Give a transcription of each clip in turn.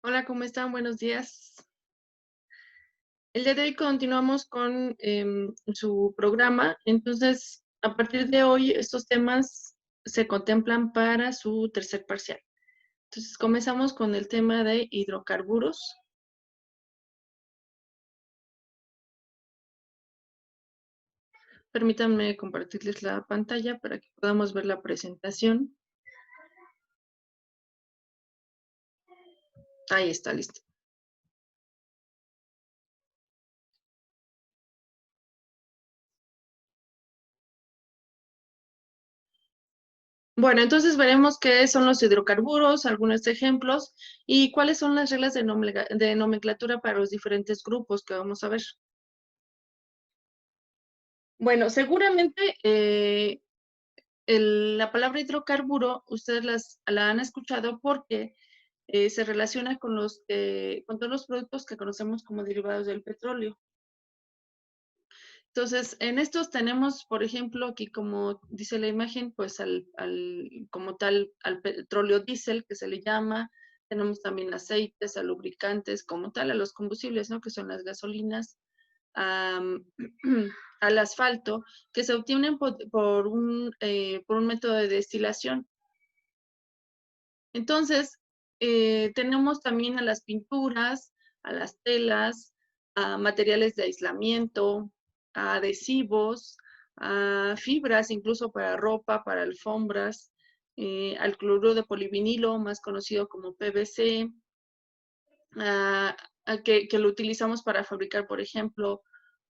Hola, ¿cómo están? Buenos días. El día de hoy continuamos con su programa. Entonces, a partir de hoy, estos temas se contemplan para su tercer parcial. Entonces, comenzamos con el tema de hidrocarburos. Permítanme compartirles la pantalla para que podamos ver la presentación. Ahí está, listo. Bueno, entonces veremos qué son los hidrocarburos, algunos ejemplos y cuáles son las reglas de nomenclatura para los diferentes grupos que vamos a ver. Bueno, seguramente la palabra hidrocarburo ustedes la han escuchado porque se relaciona con todos los productos que conocemos como derivados del petróleo. Entonces, en estos tenemos, por ejemplo, aquí como dice la imagen, pues como tal al petróleo diésel que se le llama, tenemos también aceites, a lubricantes, como tal, a los combustibles, ¿no? Que son las gasolinas, am, al asfalto, que se obtienen por un método de destilación. Entonces, tenemos también a las pinturas, a las telas, a materiales de aislamiento, a adhesivos, a fibras, incluso para ropa, para alfombras, al cloruro de polivinilo, más conocido como PVC, que lo utilizamos para fabricar, por ejemplo,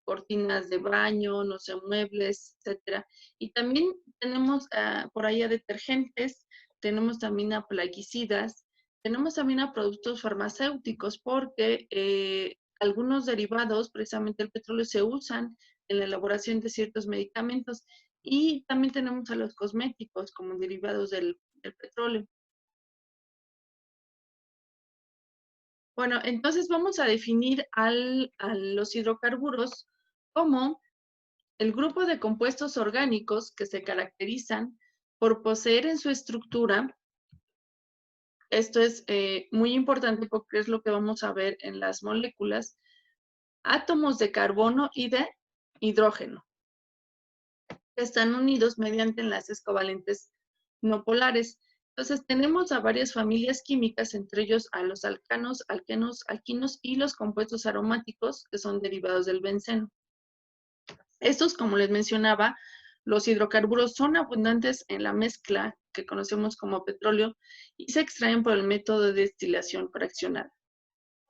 cortinas de baño, no sé, muebles, etcétera. Y también tenemos por ahí a detergentes, tenemos también a plaguicidas, tenemos también a productos farmacéuticos, porque algunos derivados, precisamente el petróleo, se usan en la elaboración de ciertos medicamentos. Y también tenemos a los cosméticos como derivados del petróleo. Bueno, entonces vamos a definir a los hidrocarburos como el grupo de compuestos orgánicos que se caracterizan por poseer en su estructura, esto es muy importante porque es lo que vamos a ver en las moléculas, átomos de carbono y de hidrógeno, que están unidos mediante enlaces covalentes no polares. Entonces tenemos a varias familias químicas, entre ellos a los alcanos, alquenos, alquinos y los compuestos aromáticos que son derivados del benceno. Estos, como les mencionaba, los hidrocarburos son abundantes en la mezcla que conocemos como petróleo y se extraen por el método de destilación fraccionada.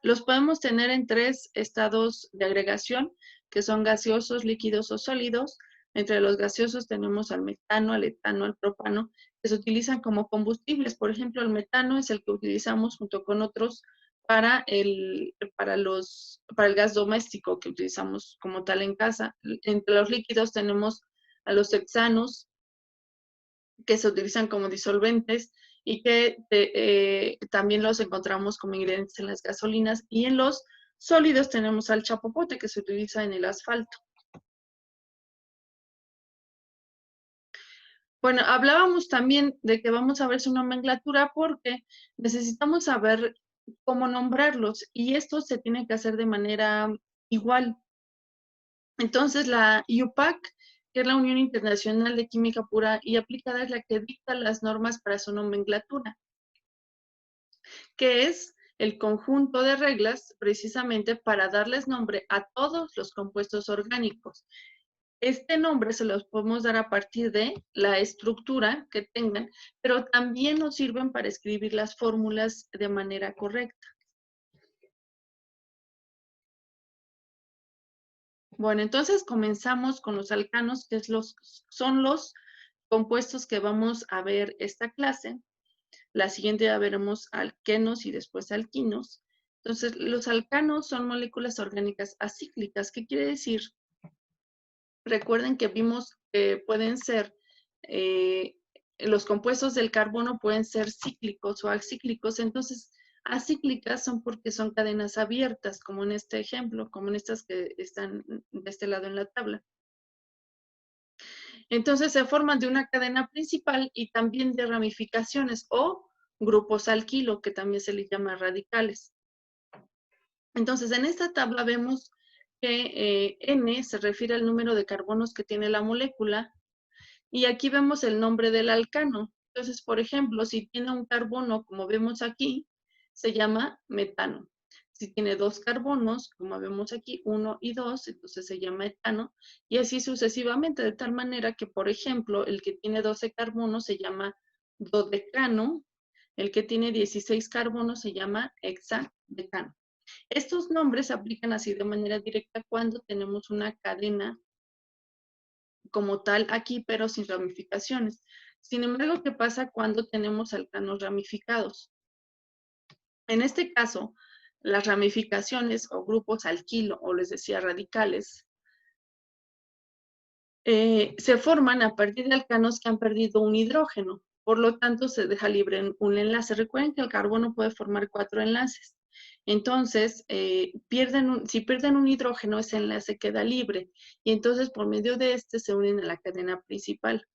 Los podemos tener en tres estados de agregación, que son gaseosos, líquidos o sólidos. Entre los gaseosos tenemos al metano, al etano, al propano, que se utilizan como combustibles. Por ejemplo, el metano es el que utilizamos junto con otros para el gas doméstico que utilizamos como tal en casa. Entre los líquidos tenemos a los hexanos, que se utilizan como disolventes y que también los encontramos como ingredientes en las gasolinas. Y en los sólidos tenemos al chapopote, que se utiliza en el asfalto. Bueno, hablábamos también de que vamos a ver su nomenclatura porque necesitamos saber cómo nombrarlos y esto se tiene que hacer de manera igual. Entonces, la IUPAC, que es la Unión Internacional de Química Pura y Aplicada, es la que dicta las normas para su nomenclatura, que es el conjunto de reglas precisamente para darles nombre a todos los compuestos orgánicos. Este nombre se los podemos dar a partir de la estructura que tengan, pero también nos sirven para escribir las fórmulas de manera correcta. Bueno, entonces comenzamos con los alcanos, que son los compuestos que vamos a ver esta clase. La siguiente ya veremos alquenos y después alquinos. Entonces, los alcanos son moléculas orgánicas acíclicas. ¿Qué quiere decir? Recuerden que vimos que pueden ser, los compuestos del carbono pueden ser cíclicos o acíclicos. Entonces, acíclicas son porque son cadenas abiertas, como en este ejemplo, como en estas que están de este lado en la tabla. Entonces se forman de una cadena principal y también de ramificaciones o grupos alquilo, que también se les llama radicales. Entonces, en esta tabla vemos que N se refiere al número de carbonos que tiene la molécula, y aquí vemos el nombre del alcano. Entonces, por ejemplo, si tiene un carbono, como vemos aquí, se llama metano. Si tiene 2 carbonos, como vemos aquí, 1 y 2, entonces se llama etano, y así sucesivamente, de tal manera que, por ejemplo, el que tiene 12 carbonos se llama dodecano, el que tiene 16 carbonos se llama hexadecano. Estos nombres se aplican así de manera directa cuando tenemos una cadena como tal aquí, pero sin ramificaciones. Sin embargo, ¿qué pasa cuando tenemos alcanos ramificados? En este caso, las ramificaciones o grupos alquilo, o les decía radicales, se forman a partir de alcanos que han perdido un hidrógeno. Por lo tanto, se deja libre un enlace. Recuerden que el carbono puede formar 4 enlaces. Entonces, si pierden un hidrógeno, ese enlace queda libre. Y entonces, por medio de este, se unen a la cadena principal.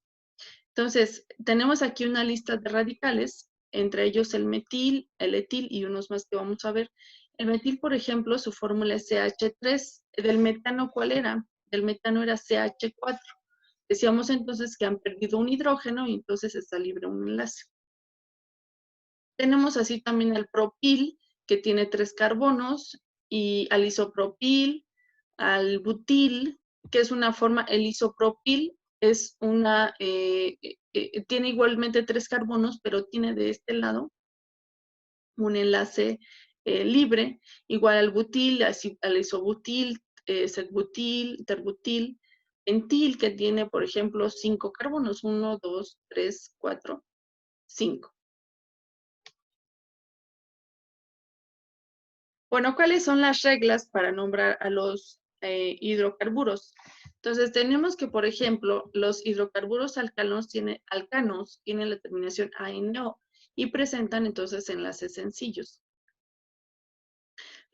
Entonces, tenemos aquí una lista de radicales, entre ellos el metil, el etil y unos más que vamos a ver. El metil, por ejemplo, su fórmula es CH3. Del metano, ¿cuál era? Del metano era CH4. Decíamos entonces que han perdido un hidrógeno y entonces está libre un enlace. Tenemos así también el propil, que tiene 3 carbonos, y al isopropil, al butil, que es una forma, el isopropil es una, tiene igualmente 3 carbonos, pero tiene de este lado un enlace libre, igual al butil, al isobutil, setbutil, terbutil, pentil, que tiene, por ejemplo, 5 carbonos, 1, 2, 3, 4, 5. Bueno, ¿cuáles son las reglas para nombrar a los hidrocarburos? Entonces, tenemos que, por ejemplo, los hidrocarburos alcanos tienen la terminación ANO y presentan entonces enlaces sencillos.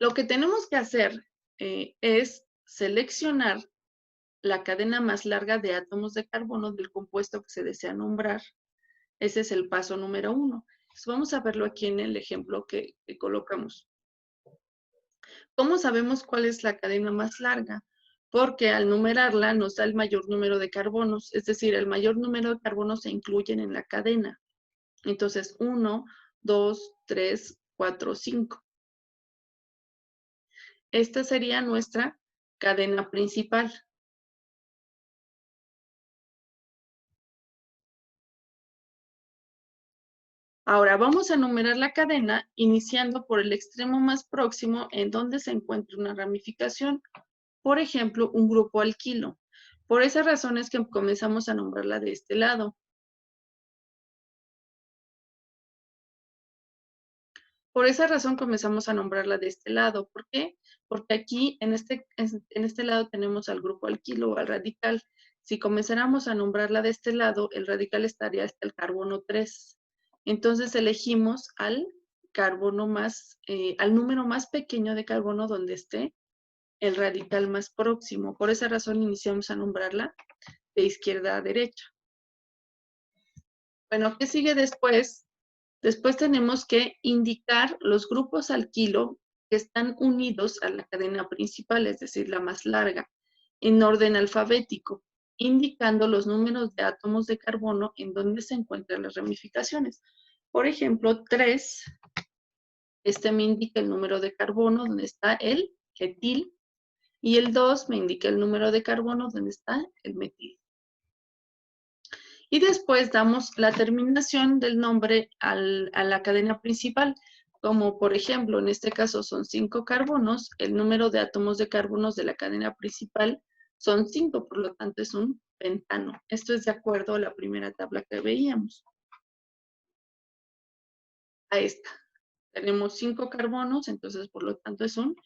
Lo que tenemos que hacer es seleccionar la cadena más larga de átomos de carbono del compuesto que se desea nombrar. Ese es el paso número 1. Entonces, vamos a verlo aquí en el ejemplo que colocamos. ¿Cómo sabemos cuál es la cadena más larga? Porque al numerarla nos da el mayor número de carbonos, es decir, el mayor número de carbonos se incluyen en la cadena. Entonces, 1, 2, 3, 4, 5. Esta sería nuestra cadena principal. Ahora vamos a numerar la cadena iniciando por el extremo más próximo en donde se encuentra una ramificación. Por ejemplo, un grupo alquilo. Por esa razón es que comenzamos a nombrarla de este lado. Por esa razón comenzamos a nombrarla de este lado. ¿Por qué? Porque aquí en este lado tenemos al grupo alquilo o al radical. Si comenzáramos a nombrarla de este lado, el radical estaría hasta el carbono 3. Entonces elegimos al carbono al número más pequeño de carbono donde esté el radical más próximo. Por esa razón iniciamos a nombrarla de izquierda a derecha. Bueno, ¿qué sigue después? Después tenemos que indicar los grupos alquilo que están unidos a la cadena principal, es decir, la más larga, en orden alfabético, indicando los números de átomos de carbono en donde se encuentran las ramificaciones. Por ejemplo, 3, este me indica el número de carbono donde está el etil, y el 2 me indica el número de carbono donde está el metil. Y después damos la terminación del nombre a la cadena principal, como por ejemplo, en este caso son 5 carbonos, el número de átomos de carbonos de la cadena principal son 5, por lo tanto es un pentano. Esto es de acuerdo a la primera tabla que veíamos. A esta. Tenemos 5 carbonos, entonces por lo tanto es un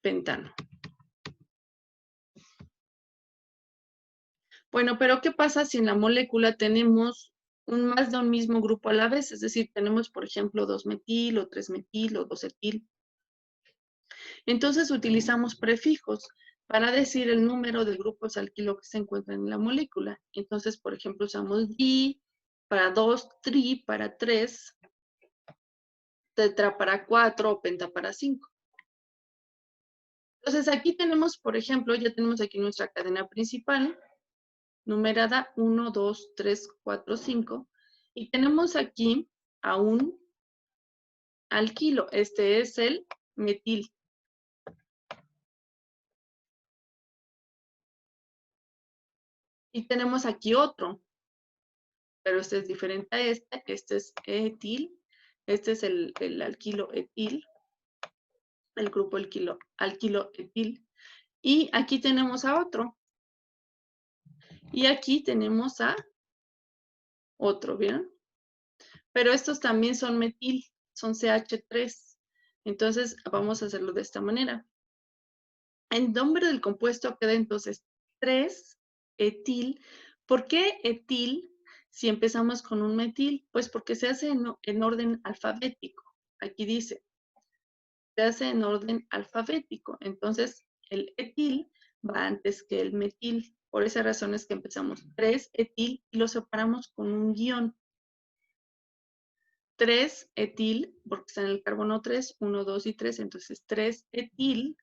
pentano. Bueno, pero ¿qué pasa si en la molécula tenemos más de un mismo grupo a la vez? Es decir, tenemos, por ejemplo, 2-metil o 3-metil o 2-etil. Entonces utilizamos prefijos para decir el número de grupos alquilo que se encuentran en la molécula. Entonces, por ejemplo, usamos di, para 2, tri, para 3, tetra para 4 o penta para 5. Entonces aquí tenemos, por ejemplo, ya tenemos aquí nuestra cadena principal, numerada 1, 2, 3, 4, 5. Y tenemos aquí a un alquilo. Este es el metil. Y tenemos aquí otro, pero este es diferente a este. Este es etil. Este es el alquilo etil, el grupo alquilo etil. Y aquí tenemos a otro. Y aquí tenemos a otro, ¿vieron? Pero estos también son metil, son CH3. Entonces, vamos a hacerlo de esta manera. El nombre del compuesto queda entonces 3-etil. ¿Por qué etil si empezamos con un metil? Pues porque se hace en orden alfabético. Aquí dice, se hace en orden alfabético. Entonces, el etil va antes que el metil. Por esa razón es que empezamos 3-etil y lo separamos con un guión. 3-etil, porque está en el carbono 3, 1, 2 y 3, entonces 3-etil.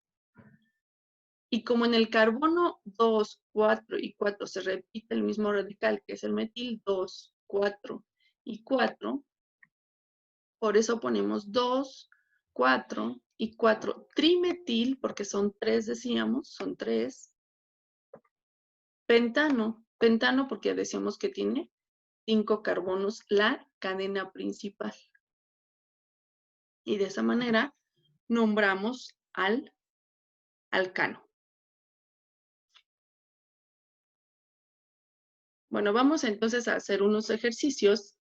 Y como en el carbono 2, 4 y 4 se repite el mismo radical, que es el metil, 2, 4 y 4, por eso ponemos 2, 4 y 4 trimetil, porque son 3, decíamos, son 3. Pentano, pentano porque decíamos que tiene 5 carbonos la cadena principal. Y de esa manera nombramos al alcano. Bueno, vamos entonces a hacer unos ejercicios.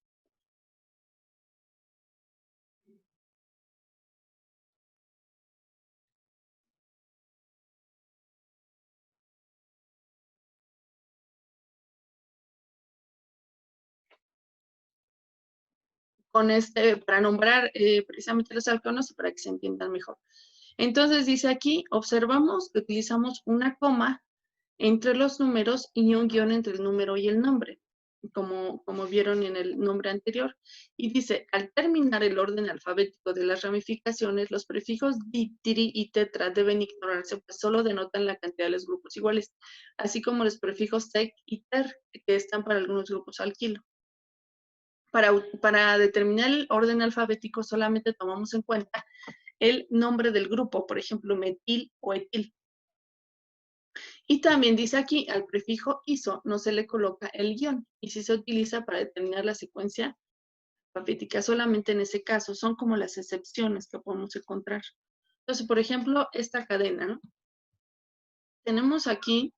Para nombrar precisamente los alcanos y para que se entiendan mejor. Entonces dice aquí, observamos que utilizamos una coma entre los números y un guión entre el número y el nombre, como vieron en el nombre anterior. Y dice, al terminar el orden alfabético de las ramificaciones, los prefijos di, tiri y tetra deben ignorarse, pues solo denotan la cantidad de los grupos iguales, así como los prefijos tec y ter, que están para algunos grupos alquilo. Para determinar el orden alfabético solamente tomamos en cuenta el nombre del grupo, por ejemplo, metil o etil. Y también dice aquí, al prefijo iso no se le coloca el guión, y si se utiliza para determinar la secuencia alfabética, solamente en ese caso, son como las excepciones que podemos encontrar. Entonces, por ejemplo, esta cadena, ¿no? Tenemos aquí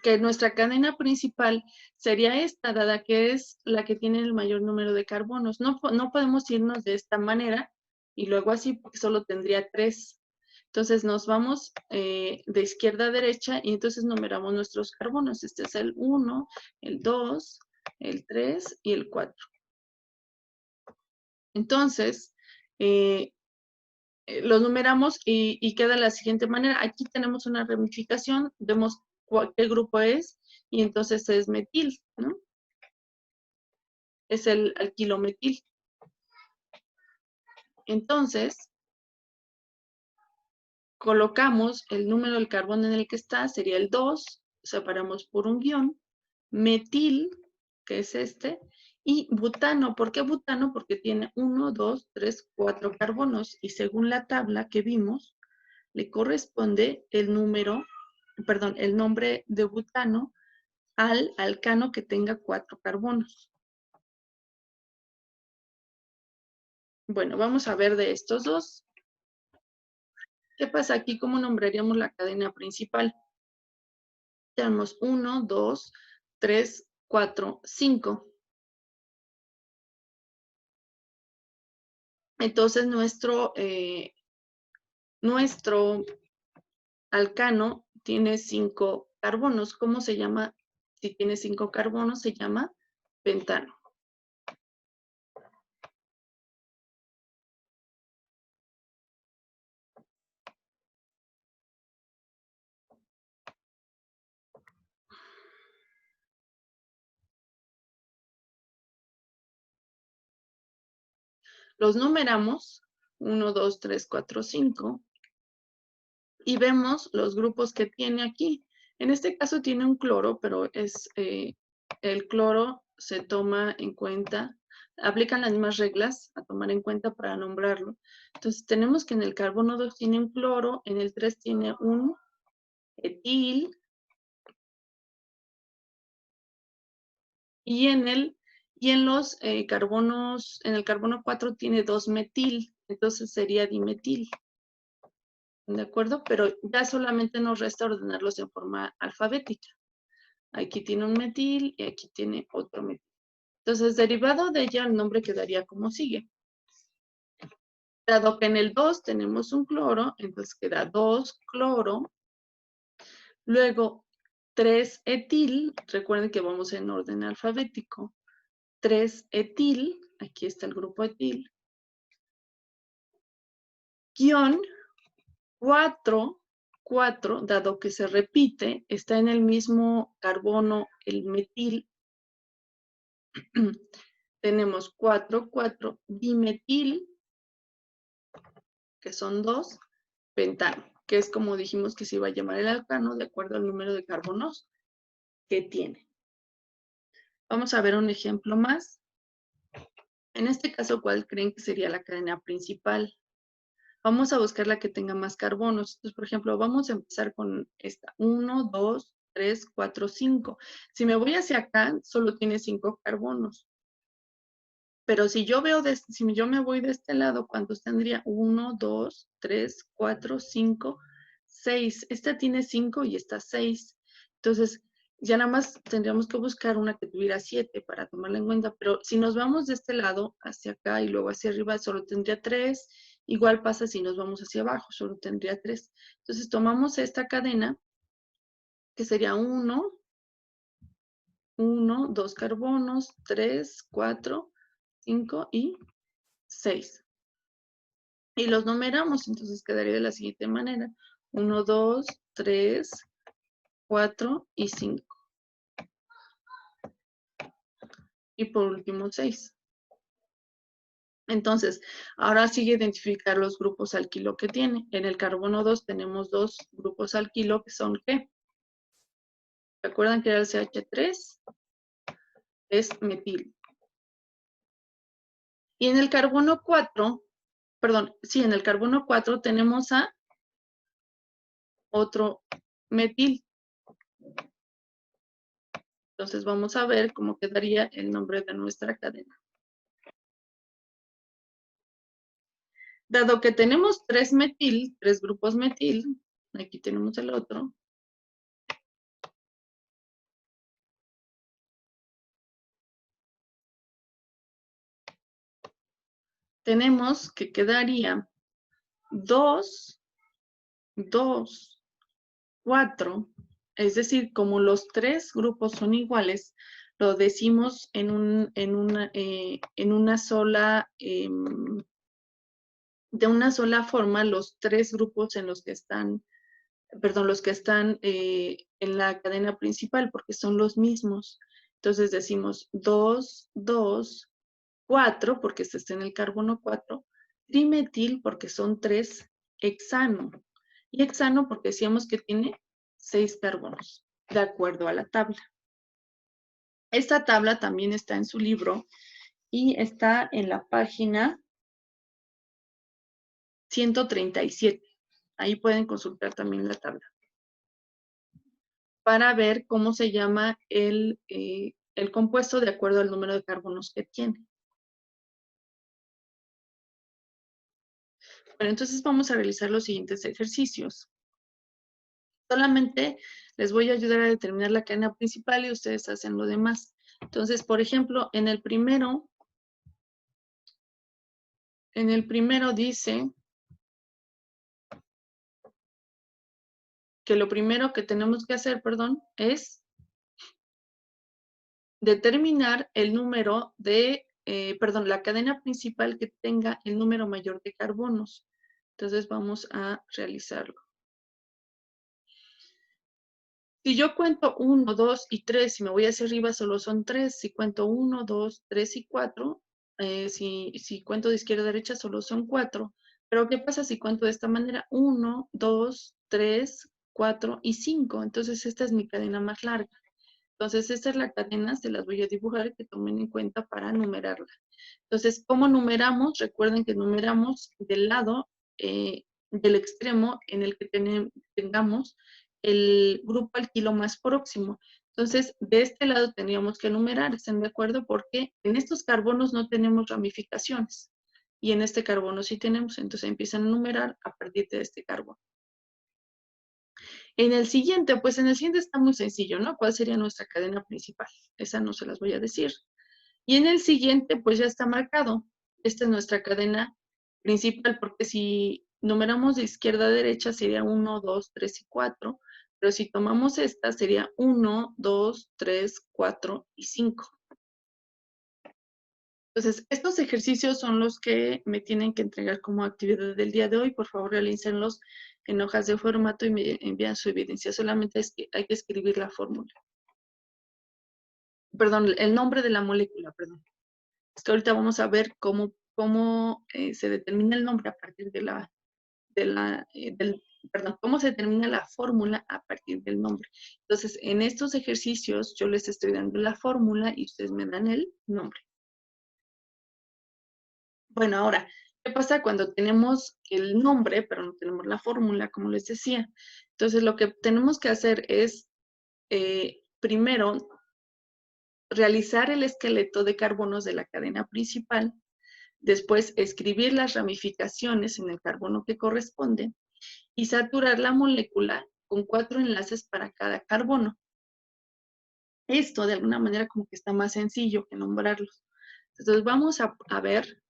que nuestra cadena principal sería esta, dada que es la que tiene el mayor número de carbonos. No podemos irnos de esta manera y luego así, porque solo tendría 3. Entonces nos vamos de izquierda a derecha y entonces numeramos nuestros carbonos. Este es el 1, el 2, el 3 y el 4. Entonces, los numeramos y queda de la siguiente manera. Aquí tenemos una ramificación, vemos qué grupo es y entonces es metil, ¿no? Es el alquilometil. Entonces, colocamos el número del carbono en el que está, sería el 2, separamos por un guión, metil, que es este, y butano. ¿Por qué butano? Porque tiene 1, 2, 3, 4 carbonos y según la tabla que vimos, le corresponde el nombre de butano al alcano que tenga 4 carbonos. Bueno, vamos a ver de estos dos. ¿Qué pasa aquí? ¿Cómo nombraríamos la cadena principal? Tenemos 1, 2, 3, 4, 5. Entonces, nuestro alcano tiene 5 carbonos. ¿Cómo se llama? Si tiene 5 carbonos, se llama pentano. Los numeramos, 1, 2, 3, 4, 5, y vemos los grupos que tiene aquí. En este caso tiene un cloro, pero el cloro se toma en cuenta, aplican las mismas reglas a tomar en cuenta para nombrarlo. Entonces tenemos que en el carbono 2 tiene un cloro, en el 3 tiene un etil, y en los carbonos, en el carbono 4 tiene 2 metil, entonces sería dimetil. ¿De acuerdo? Pero ya solamente nos resta ordenarlos en forma alfabética. Aquí tiene un metil y aquí tiene otro metil. Entonces, derivado de ella, el nombre quedaría como sigue. Dado que en el 2 tenemos un cloro, entonces queda 2 cloro. Luego, 3 etil. Recuerden que vamos en orden alfabético. 3 etil. Aquí está el grupo etil. Guión 4, dado que se repite, está en el mismo carbono el metil. Tenemos 4, dimetil, que son 2, pentano, que es como dijimos que se iba a llamar el alcano de acuerdo al número de carbonos que tiene. Vamos a ver un ejemplo más. En este caso, ¿cuál creen que sería la cadena principal? Vamos a buscar la que tenga más carbonos. Entonces, por ejemplo, vamos a empezar con esta. 1, 2, 3, 4, 5. Si me voy hacia acá, solo tiene 5 carbonos. Pero si yo me voy de este lado, ¿cuántos tendría? 1, 2, 3, 4, 5, 6. Esta tiene 5 y esta 6. Entonces, ya nada más tendríamos que buscar una que tuviera 7 para tomarla en cuenta. Pero si nos vamos de este lado hacia acá y luego hacia arriba, solo tendría 3. Igual pasa si nos vamos hacia abajo, solo tendría 3. Entonces, tomamos esta cadena, que sería 1, 2 carbonos, 3, 4, 5 y 6. Y los numeramos, entonces quedaría de la siguiente manera. 1, 2, 3, 4 y 5. Y por último 6. Entonces, ahora sigue identificar los grupos alquilo que tiene. En el carbono 2 tenemos 2 grupos alquilo que son ¿qué? ¿Recuerdan que era el CH3? Es metil. Y en el carbono 4, en el carbono 4 tenemos a otro metil. Entonces vamos a ver cómo quedaría el nombre de nuestra cadena. Dado que tenemos 3 metil, 3 grupos metil, aquí tenemos el otro. Tenemos que quedaría 2, 2, 4. Es decir, como los 3 grupos son iguales, lo decimos en una sola, de una sola forma, los 3 grupos en los que están, los que están en la cadena principal, porque son los mismos. Entonces decimos 2, 2, 4, porque este está en el carbono 4, trimetil, porque son 3, hexano. Y hexano, porque decíamos que tiene 6 carbonos, de acuerdo a la tabla. Esta tabla también está en su libro y está en la página 137. Ahí pueden consultar también la tabla para ver cómo se llama el compuesto de acuerdo al número de carbonos que tiene. Bueno, entonces vamos a realizar los siguientes ejercicios. Solamente les voy a ayudar a determinar la cadena principal y ustedes hacen lo demás. Entonces, por ejemplo, en el primero dice que lo primero que tenemos que hacer, es determinar el número de, la cadena principal que tenga el número mayor de carbonos. Entonces vamos a realizarlo. Si yo cuento 1, 2 y 3, si me voy hacia arriba solo son 3. Si cuento 1, 2, 3 y 4, si cuento de izquierda a derecha, solo son 4. Pero ¿qué pasa si cuento de esta manera? 1, 2, 3, 4 y 5. Entonces, esta es mi cadena más larga. Entonces, esta es la cadena, se las voy a dibujar, que tomen en cuenta para numerarla. Entonces, ¿cómo numeramos? Recuerden que numeramos del lado, del extremo en el que tengamos el grupo alquilo más próximo. Entonces, de este lado tendríamos que numerar, ¿están de acuerdo? Porque en estos carbonos no tenemos ramificaciones y en este carbono sí tenemos. Entonces, empiezan a numerar a partir de este carbono. En el siguiente, pues en el siguiente está muy sencillo, ¿no? ¿Cuál sería nuestra cadena principal? Esa no se las voy a decir. Y en el siguiente, pues ya está marcado. Esta es nuestra cadena principal, porque si numeramos de izquierda a derecha sería 1, 2, 3 y 4, pero si tomamos esta sería 1, 2, 3, 4 y 5. Entonces, estos ejercicios son los que me tienen que entregar como actividad del día de hoy. Por favor, realícenlos en hojas de formato y me envían su evidencia. Solamente es que hay que escribir la fórmula. Perdón, el nombre de la molécula, perdón. Es que ahorita vamos a ver cómo se determina el nombre a partir perdón, cómo se determina la fórmula a partir del nombre. Entonces, en estos ejercicios yo les estoy dando la fórmula y ustedes me dan el nombre. Bueno, ahora, ¿qué pasa cuando tenemos el nombre, pero no tenemos la fórmula, como les decía? Entonces, lo que tenemos que hacer es, primero, realizar el esqueleto de carbonos de la cadena principal, después escribir las ramificaciones en el carbono que corresponde y saturar la molécula con 4 enlaces para cada carbono. Esto de alguna manera como que está más sencillo que nombrarlos. Entonces vamos a ver,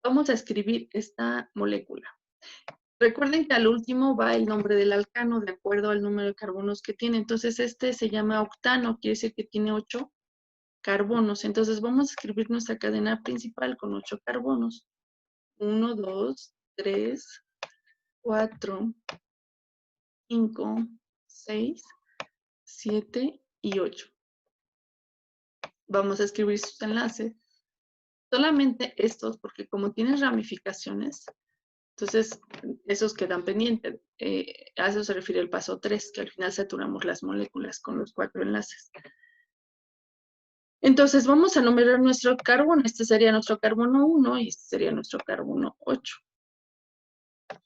vamos a escribir esta molécula. Recuerden que al último va el nombre del alcano de acuerdo al número de carbonos que tiene. Entonces este se llama octano, quiere decir que tiene 8 carbonos. Entonces vamos a escribir nuestra cadena principal con 8 carbonos. 1, 2, 3, 4, 5, 6, 7 y 8. Vamos a escribir sus enlaces. Solamente estos, porque como tienen ramificaciones, entonces esos quedan pendientes. A eso se refiere el paso 3, que al final saturamos las moléculas con los 4 enlaces. Entonces vamos a numerar nuestro carbono. Este sería nuestro carbono 1 y este sería nuestro carbono 8.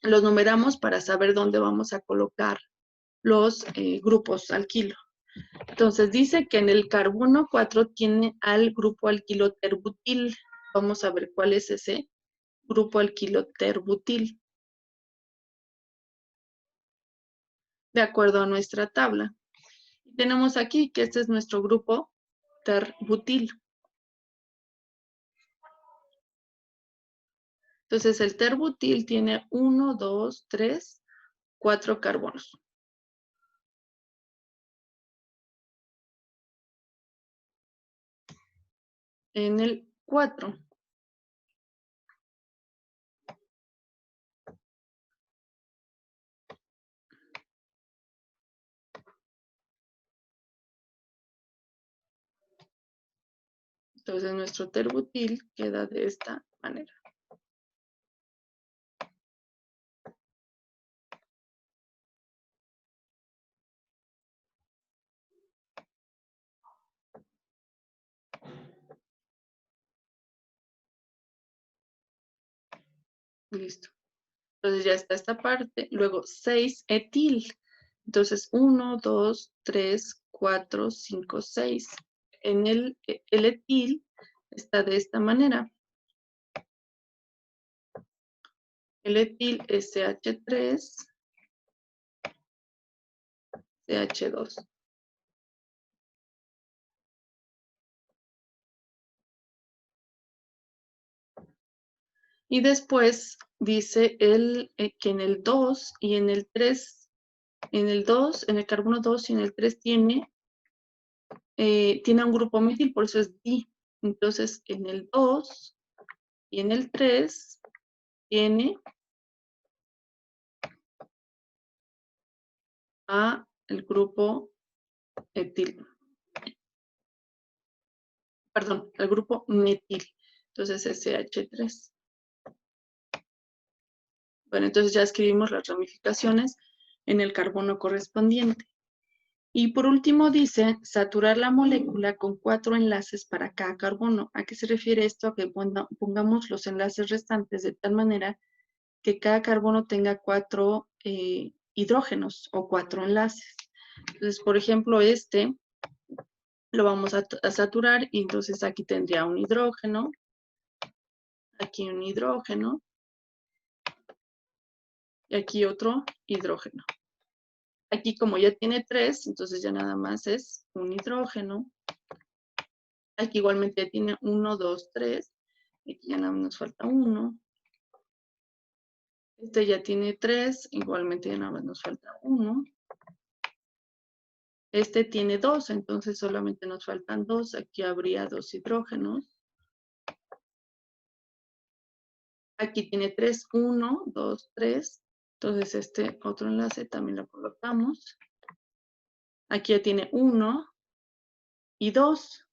Los numeramos para saber dónde vamos a colocar los grupos alquilo. Entonces dice que en el carbono 4 tiene al grupo alquilo terbutil. Vamos a ver cuál es ese grupo alquilo terbutil. De acuerdo a nuestra tabla. Tenemos aquí que este es nuestro grupo terbutil. Entonces el terbutil tiene 1, 2, 3, 4 carbonos. En el 4. Entonces nuestro terbutil queda de esta manera. Listo. Entonces ya está esta parte. Luego 6 etil. Entonces 1, 2, 3, 4, 5, 6. En el etil está de esta manera. El etil es CH3, CH2. Y después dice que en el 2 y en el 3, en el 2, en el carbono 2 y en el 3 tiene un grupo metil, por eso es di. Entonces, en el 2 y en el 3 tiene el grupo etil. Perdón, el grupo metil. Entonces SH3. Bueno, entonces ya escribimos las ramificaciones en el carbono correspondiente. Y por último dice, saturar la molécula con 4 enlaces para cada carbono. ¿A qué se refiere esto? A que pongamos los enlaces restantes de tal manera que cada carbono tenga 4 hidrógenos o 4 enlaces. Entonces, por ejemplo, este lo vamos a saturar y entonces aquí tendría un hidrógeno, aquí un hidrógeno y aquí otro hidrógeno. Aquí como ya tiene 3, entonces ya nada más es un hidrógeno. Aquí igualmente ya tiene 1, 2, 3. Aquí ya nada más nos falta 1. Este ya tiene 3, igualmente ya nada más nos falta 1. Este tiene 2, entonces solamente nos faltan 2. Aquí habría 2 hidrógenos. Aquí tiene 3, 1, 2, 3. Entonces este otro enlace también lo colocamos. Aquí ya tiene 1 y 2.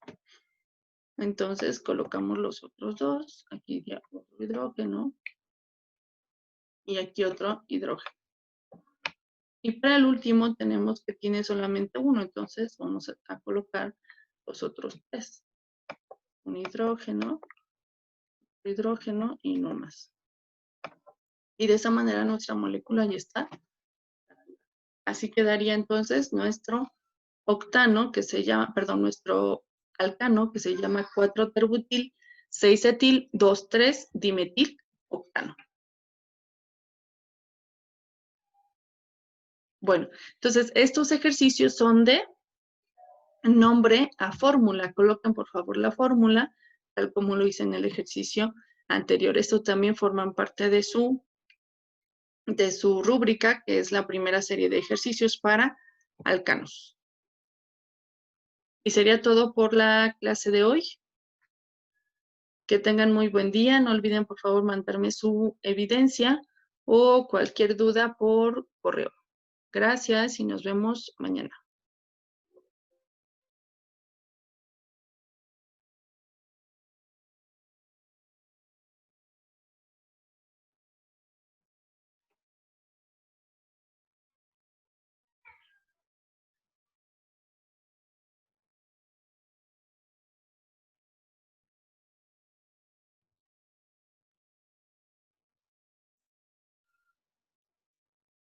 Entonces colocamos los otros 2. Aquí ya otro hidrógeno. Y aquí otro hidrógeno. Y para el último tenemos que tiene solamente 1. Entonces vamos a colocar los otros 3. Un hidrógeno y no más. Y de esa manera nuestra molécula ya está. Así quedaría entonces nuestro octano, que se llama, perdón, nuestro alcano, que se llama 4-terbutil, 6-etil, 2,3-dimetil octano. Bueno, entonces estos ejercicios son de nombre a fórmula. Coloquen por favor la fórmula, tal como lo hice en el ejercicio anterior. Esto también forman parte de su rúbrica, que es la primera serie de ejercicios para alcanos. Y sería todo por la clase de hoy. Que tengan muy buen día. No olviden, por favor, mandarme su evidencia o cualquier duda por correo. Gracias y nos vemos mañana.